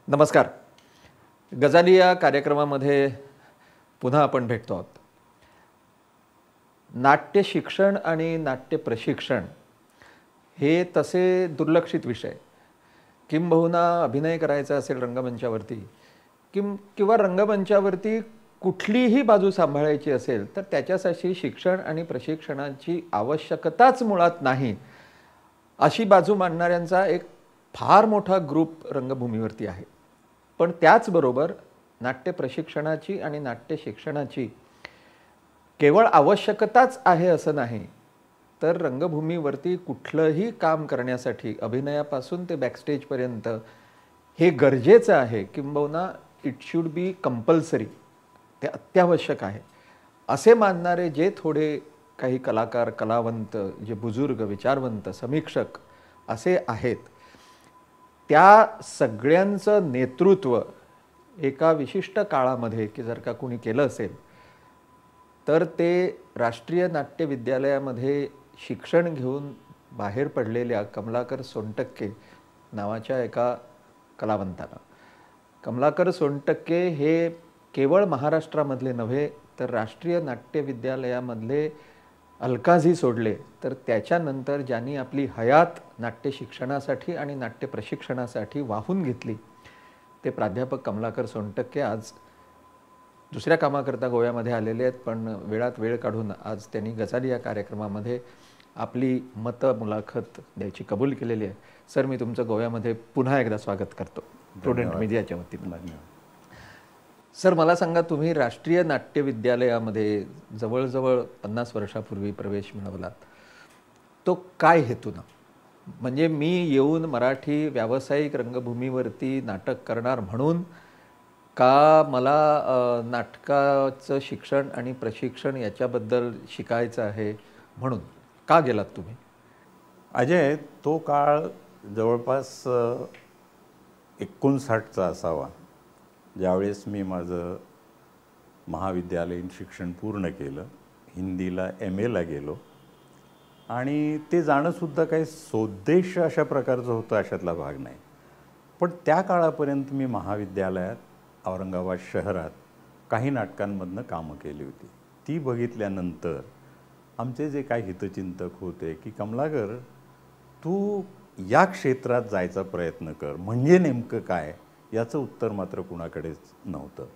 नमस्कार. गजाली या कार्यक्रमामध्ये पुन्हा आपण भेटतो आहोत. नाट्य शिक्षण आणि नाट्य प्रशिक्षण हे तसे दुर्लक्षित विषय. किंबहुना अभिनय करायचा असेल रंगमंचावरती किंवा रंगमंचावरती कुठलीही बाजू सांभाळायची असेल तर त्याच्यासाठी शिक्षण आणि प्रशिक्षणाची आवश्यकताच मुळात नाही, अशी बाजू मांडणाऱ्यांचा एक फार मोठा ग्रुप रंगभूमीवरती आहे. पण त्याचबरोबर नाट्य प्रशिक्षणाची आणि नाट्य शिक्षणाची केवळ आवश्यकताच आहे असं नाही, तर रंगभूमीवरती कुठलंही काम करण्यासाठी अभिनयापासून ते बॅकस्टेजपर्यंत हे गरजेचं आहे. किंबहुना इट शुड बी कंपल्सरी, ते अत्यावश्यक आहे असे मानणारे जे थोडे काही कलाकार, कलावंत, जे बुजुर्ग, विचारवंत, समीक्षक असे आहेत, त्या सगळ्यांचं नेतृत्व एका विशिष्ट काळामध्ये की जर का कोणी केलं असेल तर ते राष्ट्रीय नाट्य विद्यालयामध्ये शिक्षण घेऊन बाहेर पडलेल्या कमलाकर सोनटक्के नावाच्या एका कलावंतानं. कमलाकर सोनटक्के हे केवळ महाराष्ट्रामधले नव्हे तर राष्ट्रीय नाट्य विद्यालयामधले अलकाझी सोडले तर त्याच्यानंतर ज्यांनी आपली हयात नाट्य शिक्षणासाठी आणि नाट्य प्रशिक्षणासाठी वाहून घेतली ते प्राध्यापक कमलाकर सोनटक्के आज दुसऱ्या कामाकरता गोव्यामध्ये आलेले आहेत. पण वेळात वेळ काढून आज त्यांनी गजाली या कार्यक्रमामध्ये आपली मुलाखत द्यायची कबूल केलेली आहे. सर, मी तुमचं गोव्यामध्ये पुन्हा एकदा स्वागत करतो प्रुडंट मीडियाच्या वतीनं. सर, मला सांगा, तुम्ही राष्ट्रीय नाट्य विद्यालयामध्ये जवळजवळ 50 वर्षापूर्वी प्रवेश मिळवलात. तो काय हेतून? म्हणजे मी येऊन मराठी व्यावसायिक रंगभूमीवरती नाटक करणार म्हणून, का मला नाटकाचं शिक्षण आणि प्रशिक्षण याच्याबद्दल शिकायचं आहे म्हणून? का गेलात तुम्ही? अजय, तो काळ जवळपास 59चा असावा, ज्यावेळेस मी माझं महाविद्यालयीन शिक्षण पूर्ण केलं. हिंदीला MA गेलो आणि ते जाणंसुद्धा काही सोद्देश अशा प्रकारचं होतं अशातला भाग नाही. पण त्या काळापर्यंत मी महाविद्यालयात औरंगाबाद शहरात काही नाटकांमधनं कामं केली होती. ती बघितल्यानंतर आमचे जे काही हितचिंतक होते की कमलाकर, तू या क्षेत्रात जायचा प्रयत्न कर, म्हणजे नेमकं काय याचं उत्तर मात्र कुणाकडेच नव्हतं.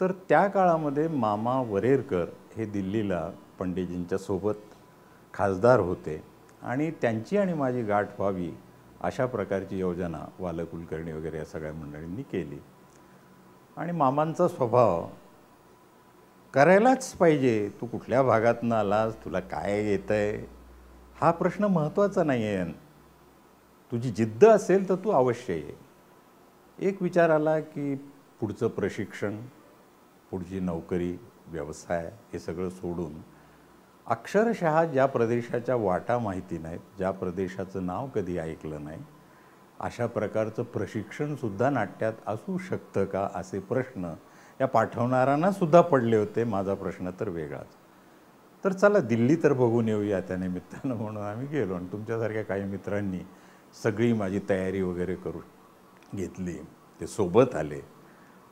तर त्या काळामध्ये मामा वरेरकर हे दिल्लीला पंडितजींच्या सोबत खासदार होते आणि त्यांची आणि माझी गाठ व्हावी अशा प्रकारची योजना वाल कुलकर्णी वगैरे या सगळ्या मंडळींनी केली. आणि मामांचा स्वभाव करायलाच पाहिजे, तू कुठल्या भागातनं आलास, तुला काय येतं आहे हा प्रश्न महत्त्वाचा नाही आहे, तुझी जिद्द असेल तर तू अवश्य ये. एक विचार आला की पुढचं प्रशिक्षण, पुढची नोकरी, व्यवसाय हे सगळं सोडून अक्षरशः ज्या प्रदेशाच्या वाटा माहिती नाहीत, ज्या प्रदेशाचं नाव कधी ऐकलं नाही, अशा प्रकारचं प्रशिक्षणसुद्धा नाट्यात असू शकतं का असे प्रश्न या पाठवणाऱ्यांनासुद्धा पडले होते. माझा प्रश्न तर वेगळाच. तर चला दिल्ली तर बघून येऊया त्या निमित्तानं म्हणून आम्ही गेलो आणि तुमच्यासारख्या काही मित्रांनी सगळी माझी तयारी वगैरे करून घेतली. ते सोबत आले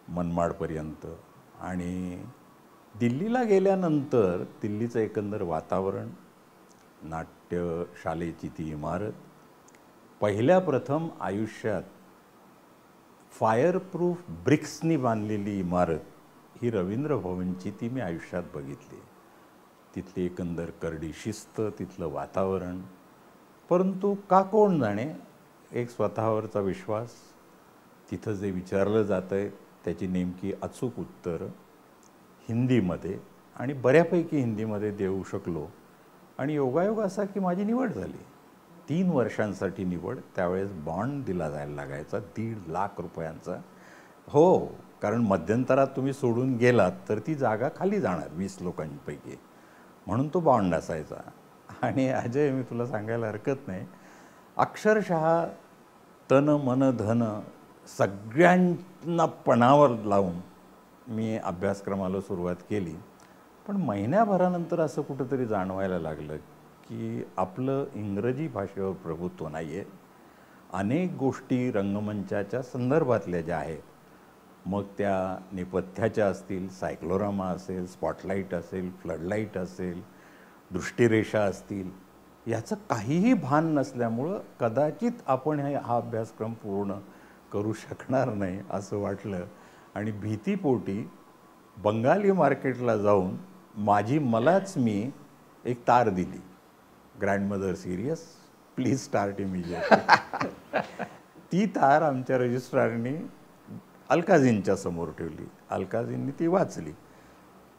मनमाडपर्यंत. आणि दिल्लीला गेल्यानंतर दिल्लीचं एकंदर वातावरण, नाट्यशालेची ती इमारत, पहिल्या प्रथम आयुष्यात फायरप्रूफ ब्रिक्सनी बांधलेली इमारत, ही रवींद्र भवनची, ती मी आयुष्यात बघितली. तिथली एकंदर करडी शिस्त, तिथलं वातावरण. परंतु का कोण जाणे, एक स्वतःवरचा विश्वास, तिथं जे विचारलं जातं आहे त्याची नेमकी अचूक उत्तरं हिंदीमध्ये आणि बऱ्यापैकी हिंदीमध्ये देऊ शकलो. आणि योगायोग असा की माझी निवड झाली. 3 वर्षांसाठी निवड. त्यावेळेस बॉन्ड दिला जायला लागायचा 1.5 लाख रुपयांचा. हो, कारण मध्यंतरात तुम्ही सोडून गेलात तर ती जागा खाली जाणार 20 लोकांपैकी, म्हणून तो बॉन्ड असायचा. आणि अजय, मी तुला सांगायला हरकत नाही, अक्षरशः तन मन धन सगळ्यांना पणावर लावून मी अभ्यासक्रमाला सुरुवात केली. पण महिन्याभरानंतर असं कुठंतरी जाणवायला लागलं की आपलं इंग्रजी भाषेवर प्रभुत्व नाही आहे, अनेक गोष्टी रंगमंचाच्या संदर्भातल्या ज्या आहेत, मग त्या नेपथ्याच्या असतील, सायक्लोरामा असेल, स्पॉटलाईट असेल, फ्लडलाईट असेल, दृष्टिरेषा असतील, याचं काहीही भान नसल्यामुळं कदाचित आपण हा अभ्यासक्रम पूर्ण करू शकणार नाही असं वाटलं आणि भीतीपोटी बंगाली मार्केटला जाऊन मलाच मी एक तार दिली, grandmother serious, please start immediately. ती तार आमच्या रजिस्ट्रारनी अलकाजींच्या समोर ठेवली. अलकाजींनी ती वाचली.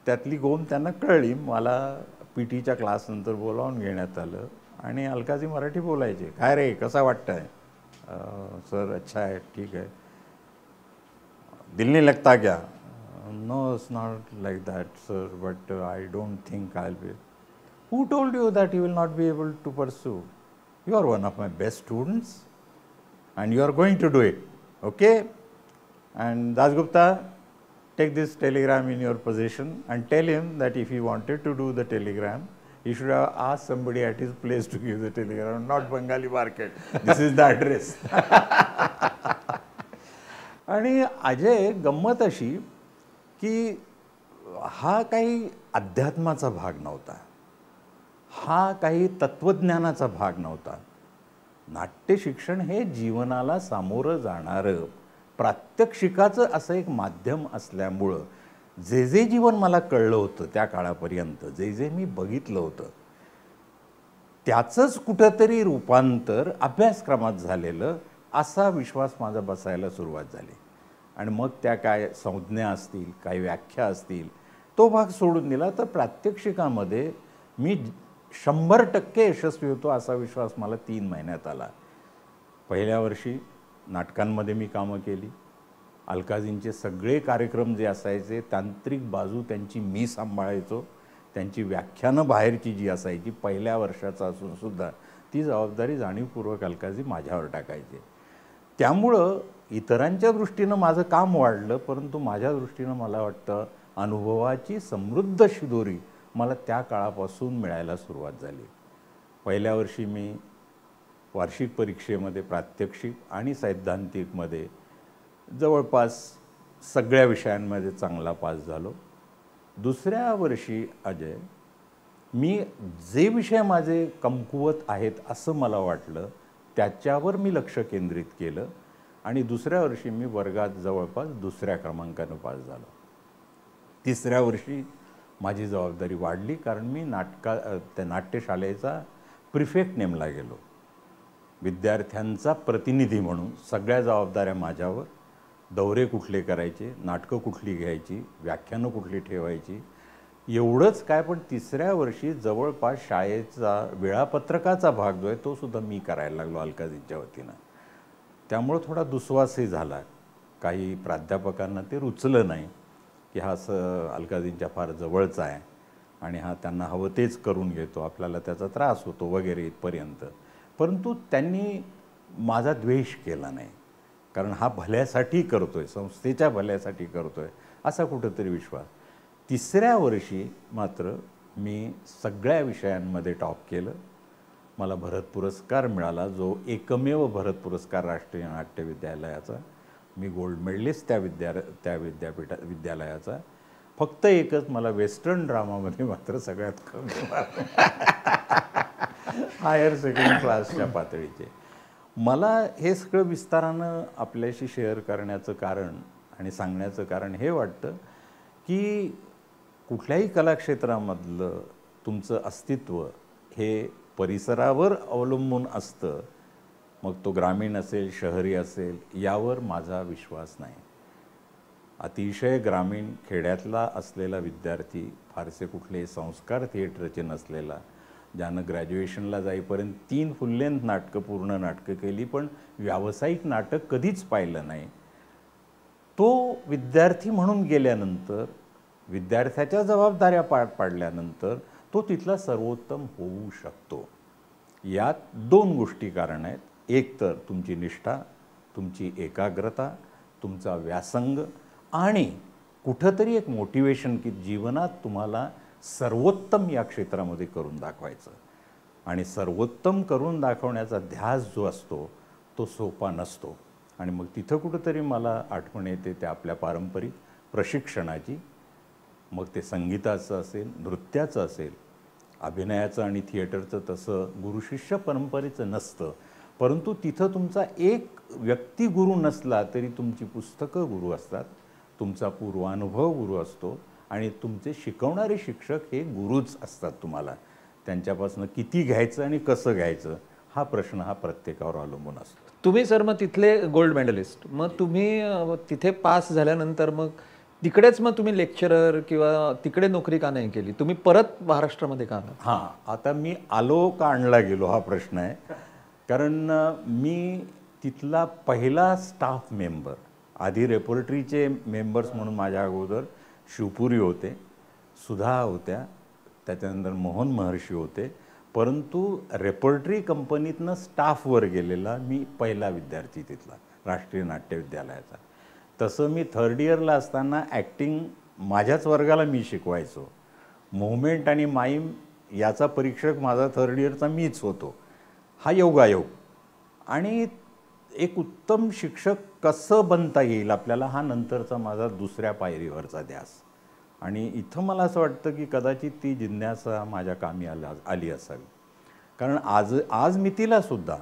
त्यातली गोम त्यांना कळली. मला पीटीच्या क्लासनंतर बोलावून घेण्यात आलं आणि अलकाजी मराठी बोलायचे. काय रे, कसा वाटतंय? सर अच्छा है, ठीक है. दिल नहीं लगता क्या? No, it's not like that sir, but I don't think I will. Who told you that you will not be able to pursue? You are one of my best students and you are going to do it, okay? And Dasgupta, take this telegram in your possession and tell him that if he wanted to do the telegram, he should have asked somebody at his place to give the telegram, not Bengali market. This is the address. आणि अजय, गंमत अशी की हा काही अध्यात्माचा भाग नव्हता, हा काही तत्वज्ञानाचा भाग नव्हता. नाट्य शिक्षण हे जीवनाला सामोरं जाणारं प्रात्यक्षिकाचं असं एक माध्यम असल्यामुळं जे जीवन मला कळलं होतं त्या काळापर्यंत, जे मी बघितलं होतं, त्याचंच कुठंतरी रूपांतर अभ्यासक्रमात झालेलं असा विश्वास माझा बसायला सुरुवात झाली. आणि मग त्या काय संज्ञा असतील, काही व्याख्या असतील, तो भाग सोडून दिला तर प्रात्यक्षिकामध्ये मी 100% यशस्वी होतो असा विश्वास मला 3 महिन्यात आला. पहिल्या वर्षी नाटकांमध्ये मी कामं केली. अलकाजींचे सगळे कार्यक्रम जे असायचे, तांत्रिक बाजू त्यांची मी सांभाळायचो. त्यांची व्याख्यानं बाहेरची जी असायची पहिल्या वर्षाचा असूनसुद्धा ती जबाबदारी जाणीवपूर्वक अलकाजी माझ्यावर टाकायचे. त्यामुळं इतरांच्या दृष्टीनं माझं काम वाढलं, परंतु माझ्या दृष्टीनं मला वाटतं अनुभवाची समृद्ध शिदोरी मला त्या काळापासून मिळायला सुरुवात झाली. पहिल्या वर्षी मी वार्षिक परीक्षेमध्ये प्रात्यक्षिक आणि सैद्धांतिकमध्ये जवळपास सगळ्या विषयांमध्ये चांगला पास झालो. दुसऱ्या वर्षी अजय, मी जे विषय माझे कमकुवत आहेत असं मला वाटलं त्याच्यावर मी लक्ष केंद्रित केलं आणि दुसऱ्या वर्षी मी वर्गात जवळपास 2ऱ्या क्रमांकानं पास झालो. तिसऱ्या वर्षी माझी जबाबदारी वाढली, कारण मी त्या नाट्यशाळेचा प्रिफेक्ट नेमला गेलो. विद्यार्थ्यांचा प्रतिनिधी म्हणून सगळ्या जबाबदाऱ्या माझ्यावर. दौरे कुठले करायचे, नाटकं कुठली घ्यायची, व्याख्यानं कुठली ठेवायची, एवढंच काय, पण तिसऱ्या वर्षी जवळपास शाळेचा वेळापत्रकाचा भाग जो आहे तो सुद्धा मी करायला लागलो अलकाजींच्या वतीनं. त्यामुळं थोडा दुस्वासही झाला. काही प्राध्यापकांना ते रुचलं नाही की हा अलकाजींच्या फार जवळचा आहे आणि हा त्यांना हवं तेच करून घेतो, आपल्याला त्याचा त्रास होतो वगैरे इथपर्यंत. परंतु त्यांनी माझा द्वेष केला नाही, कारण हा भल्यासाठी करतोय, संस्थेच्या भल्यासाठी करतोय असा कुठंतरी विश्वास. तिसऱ्या वर्षी मात्र मी सगळ्या विषयांमध्ये टॉप केलं. मला भरत पुरस्कार मिळाला, जो एकमेव भरत पुरस्कार राष्ट्रीय नाट्य विद्यालयाचा. मी गोल्ड मेडलिस्ट त्या विद्यालयाचा. फक्त एकच, मला वेस्टर्न ड्रामामध्ये मात्र सगळ्यात कमी हायर सेकंड क्लासच्या पातळीचे. मला हे सगळं विस्तारानं आपल्याशी शेअर करण्याचं कारण आणि सांगण्याचं कारण हे वाटतं की कुठल्याही कलाक्षेत्रामधलं तुमचं अस्तित्व हे परिसरावर अवलंबून असतं. मग तो ग्रामीण असेल, शहरी असेल, यावर माझा विश्वास नाही. अतिशय ग्रामीण खेड्यातला असलेला विद्यार्थी, फारसे कुठले संस्कार थिएटरचे नसलेला, ज्यानं ग्रॅज्युएशनला जाईपर्यंत 3 फुल लेंथ नाटकं, पूर्ण नाटकं केली, पण व्यावसायिक नाटक कधीच पाहिलं नाही, तो विद्यार्थी म्हणून गेल्यानंतर, विद्यार्थ्याच्या जबाबदाऱ्या पार पाडल्यानंतर तो तिथला सर्वोत्तम होऊ शकतो. यात 2 गोष्टी कारण आहेत. एक तर तुमची निष्ठा, तुमची एकाग्रता, तुमचा व्यासंग आणि कुठंतरी एक मोटिवेशन की जीवनात तुम्हाला सर्वोत्तम या क्षेत्रामध्ये करून दाखवायचं. आणि सर्वोत्तम करून दाखवण्याचा ध्यास जो असतो तो सोपा नसतो. आणि मग तिथं कुठंतरी मला आठवण येते त्या आपल्या पारंपरिक प्रशिक्षणाची. मग ते संगीताचं असेल, नृत्याचं असेल, अभिनयाचं आणि थिएटरचं तसं गुरुशिष्य परंपरेचं नसतं. परंतु तिथं तुमचा एक व्यक्ती गुरु नसला तरी तुमची पुस्तकं गुरु असतात, तुमचा पूर्वानुभव गुरु असतो आणि तुमचे शिकवणारे शिक्षक हे गुरुच असतात. तुम्हाला त्यांच्यापासून किती घ्यायचं आणि कसं घ्यायचं हा प्रश्न हा प्रत्येकावर अवलंबून असतो. तुम्ही सर मग तिथले गोल्ड मेडलिस्ट, मग तुम्ही तिथे पास झाल्यानंतर मग तिकडेच मग तुम्ही लेक्चरर किंवा तिकडे नोकरी का नाही केली? तुम्ही परत महाराष्ट्रामध्ये का आला? हां, आता मी आलो का आणला गेलो हा प्रश्न आहे. कारण मी तिथला पहिला स्टाफ मेंबर, आधी रेपर्टरीचे मेंबर्स म्हणून माझ्या अगोदर शिवपुरी होते, सुधा होत्या, त्याच्यानंतर मोहन महर्षी होते, परंतु रेपर्टरी कंपनीतनं स्टाफवर गेलेला मी पहिला विद्यार्थी तिथला राष्ट्रीय नाट्य विद्यालयाचा. तसं मी थर्ड इयरला असताना ॲक्टिंग माझ्याच वर्गाला मी शिकवायचो. मुव्हमेंट आणि माईम याचा परीक्षक माझा थर्ड इयरचा मीच होतो. हा योगायोग. आणि एक उत्तम शिक्षक कसं बनता येईल आपल्याला हा नंतरचा माझा दुसऱ्या पायरीवरचा ध्यास. आणि इथं मला असं वाटतं की कदाचित ती जिज्ञासा माझ्या कामी आली असावी. कारण आज मी तिलासुद्धा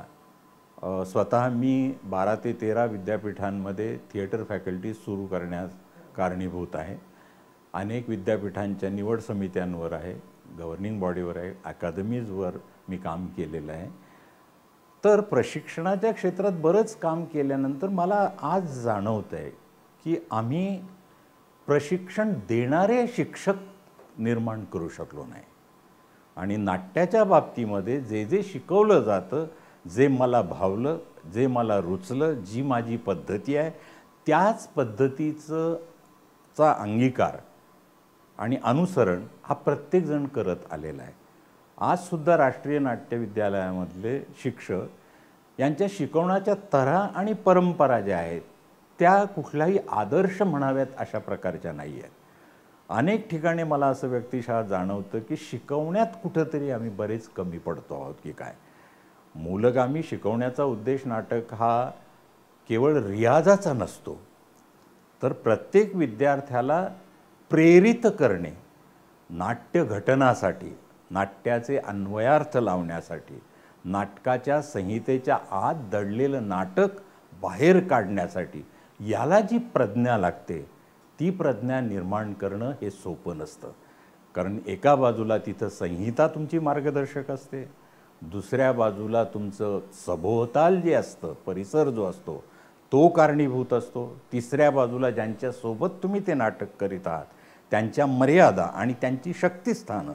स्वतः मी 12 ते 13 विद्यापीठांमध्ये थिएटर फॅकल्टी सुरू करण्यास कारणीभूत आहे. अनेक विद्यापीठांच्या निवड समित्यांवर आहे, गव्हर्निंग बॉडीवर आहे, अकादमीजवर मी काम केलेलं आहे. तर प्रशिक्षणाच्या क्षेत्रात बरंच काम केल्यानंतर मला आज जाणवतं आहे की आम्ही प्रशिक्षण देणारे शिक्षक निर्माण करू शकलो नाही. आणि नाट्याच्या बाबतीमध्ये जे जे शिकवलं जातं, जे मला भावलं, जे मला रुचलं, जी माझी पद्धती आहे त्याच पद्धतीचा अंगीकार आणि अनुसरण हा प्रत्येकजण करत आलेला आहे. आजसुद्धा राष्ट्रीय नाट्य विद्यालयामधले शिक्षक यांच्या शिकवण्याच्या तऱ्हा आणि परंपरा ज्या आहेत त्या कुठलाही आदर्श म्हणाव्यात अशा प्रकारच्या नाही आहेत. अनेक ठिकाणी मला असं व्यक्तिशः जाणवतं की शिकवण्यात कुठंतरी आम्ही बरेच कमी पडतो आहोत की काय. मूलगामी शिकवण्याचा उद्देश नाटक हा केवळ रियाजाचा नसतो, तर प्रत्येक विद्यार्थ्याला प्रेरित करणे, नाट्य घटनासाठी, नाट्याचे अन्वयार्थ लावण्यासाठी, नाटकाच्या संहितेच्या आत दडलेलं नाटक बाहेर काढण्यासाठी याला जी प्रज्ञा लागते ती प्रज्ञा निर्माण करणं हे सोपं नसतं. कारण एका बाजूला तिथं संहिता तुमची मार्गदर्शक असते, दुसऱ्या बाजूला तुमचं सभोवताल जे असतं, परिसर जो असतो तो कारणीभूत असतो, तिसऱ्या बाजूला ज्यांच्यासोबत तुम्ही ते नाटक करीत आहात त्यांच्या मर्यादा आणि त्यांची शक्तिस्थानं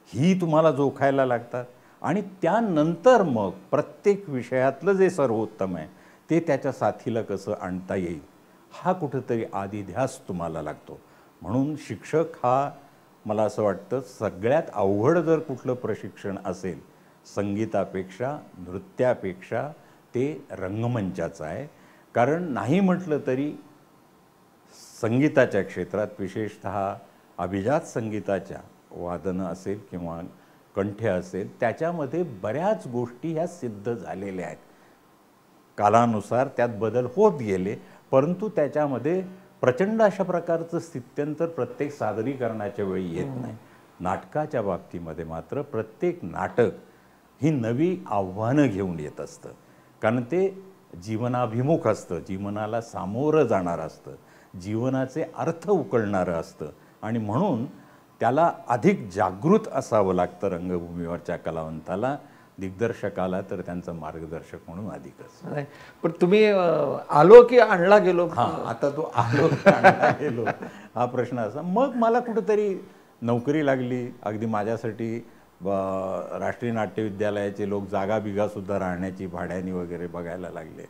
ही तुम्हाला जोखायला लागतात. आणि त्यानंतर मग प्रत्येक विषयातलं जे सर्वोत्तम आहे ते त्याच्या साथीला कसं आणता येईल हा कुठंतरी आदिध्यास तुम्हाला लागतो. म्हणून शिक्षक हा मला असं वाटतं सगळ्यात अवघड जर कुठलं प्रशिक्षण असेल संगीतापेक्षा, नृत्यापेक्षा ते रंगमंचाचं आहे. कारण नाही म्हटलं तरी संगीताच्या क्षेत्रात विशेषतः अभिजात संगीताच्या वादनं असेल किंवा कंठ्य असेल त्याच्यामध्ये बऱ्याच गोष्टी ह्या सिद्ध झालेल्या आहेत. कालानुसार त्यात बदल होत गेले, परंतु त्याच्यामध्ये प्रचंड अशा प्रकारचं स्थित्यंतर प्रत्येक सादरीकरणाच्या वेळी येत नाही. नाटकाच्या बाबतीमध्ये मात्र प्रत्येक नाटक ही नवी आव्हानं घेऊन येत असतं. कारण ते जीवनाभिमुख असतं, जीवनाला सामोरं जाणारं असतं, जीवनाचे अर्थ उकळणारं असतं. आणि म्हणून त्याला अधिक जागृत असावं लागतं रंगभूमीवरच्या कलावंताला, दिग्दर्शकाला तर त्यांचं मार्गदर्शक म्हणून अधिकच. पण तुम्ही आलो की आणला गेलो? हां, आता तो आलो की आणला गेलो हा प्रश्न असा. मग मला कुठंतरी नोकरी लागली. अगदी माझ्यासाठी राष्ट्रीय नाट्य विद्यालयाचे लोक जागा बिगासुद्धा राहण्याची भाड्यानी वगैरे बघायला लागले.